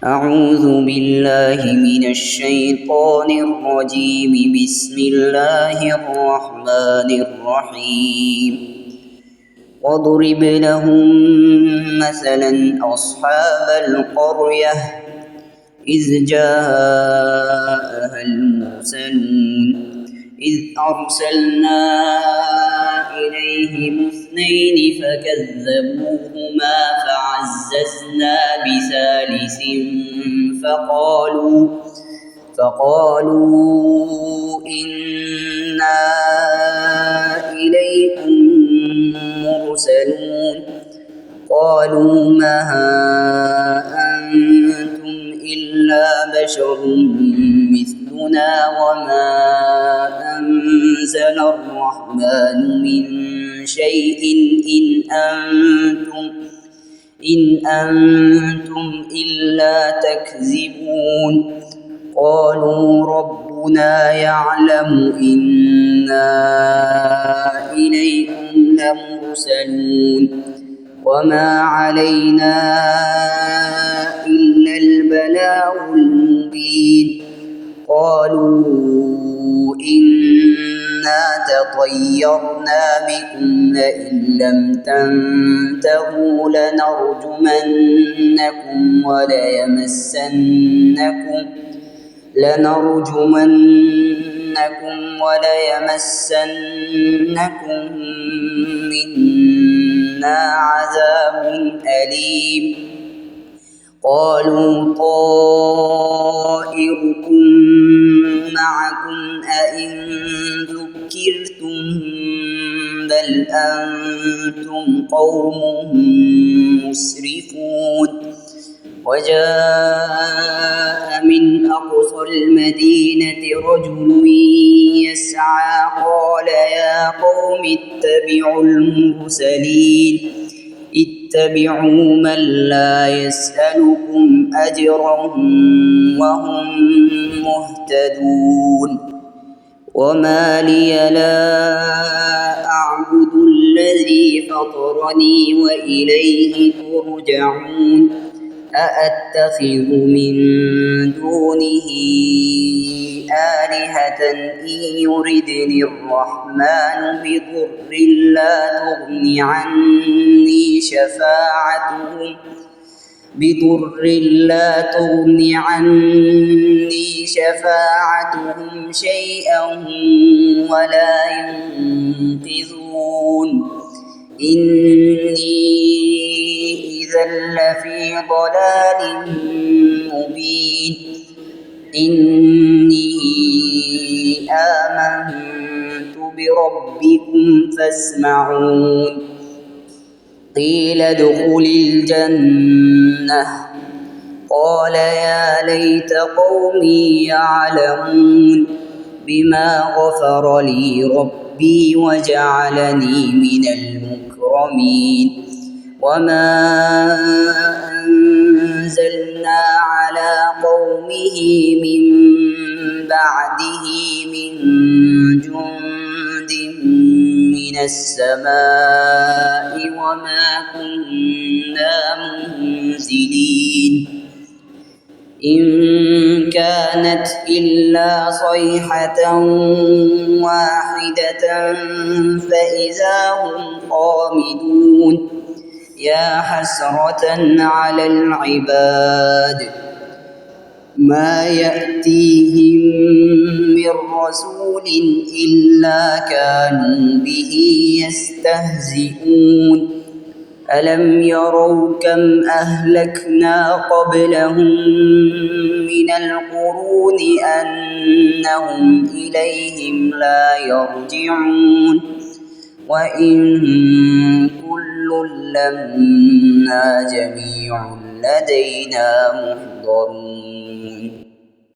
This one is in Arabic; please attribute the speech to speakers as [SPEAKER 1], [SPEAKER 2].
[SPEAKER 1] أعوذ بالله من الشيطان الرجيم. بسم الله الرحمن الرحيم. واضرب لهم مثلا أصحاب القرية إذ جاءها المرسلون إذ أرسلنا إليهم اثنين فكذبوهما فعززنا بثالث فقالوا إنا إليكم مرسلون. قالوا ما أنتم إلا بشر مثلنا وما أنزل الرحمن من شيء إن أنتم إلا تكذبون. قالوا ربنا يعلم إنا إليكم لمرسلون وما علينا إلا البلاغ المبين. قالوا إنا تطيرنا بكم لئن لم تنتهوا لنرجمنكم وليمسنكم منا عذاب أليم. قالوا طائركم معكم أئن ذكرتم بل أنتم قوم مسرفون. وجاء من أقصى المدينة رجل يسعى قال يا قوم اتبعوا المرسلين اتبعوا من لا يسألكم أجرا وهم مهتدون. وما لي لا أعبد الذي فطرني وإليه ترجعون. أأتخذ من دونه آلهة إن يردني الرحمن بضر لا تغن عني شفاعتهم شيئا ولا ينقذون. إني إذا لفي ضلال مبين. إني آمنت بربكم فاسمعون. قيل ادخل الجنة قال يا ليت قومي يعلمون بما غفر لي ربي وجعلني من المكرمين. وما أنزلنا على قومه من بعده من جند من السماء وما كنا منزلين. إن كانت إلا صيحة واحدة فإذا هم خامدون. يا حسرة على العباد ما يأتيهم من رسول إلا كانوا به يستهزئون. ألم يروا كم أهلكنا قبلهم من القرون أنهم إليهم لا يرجعون. وإن كل لما جميع لدينا محضرون.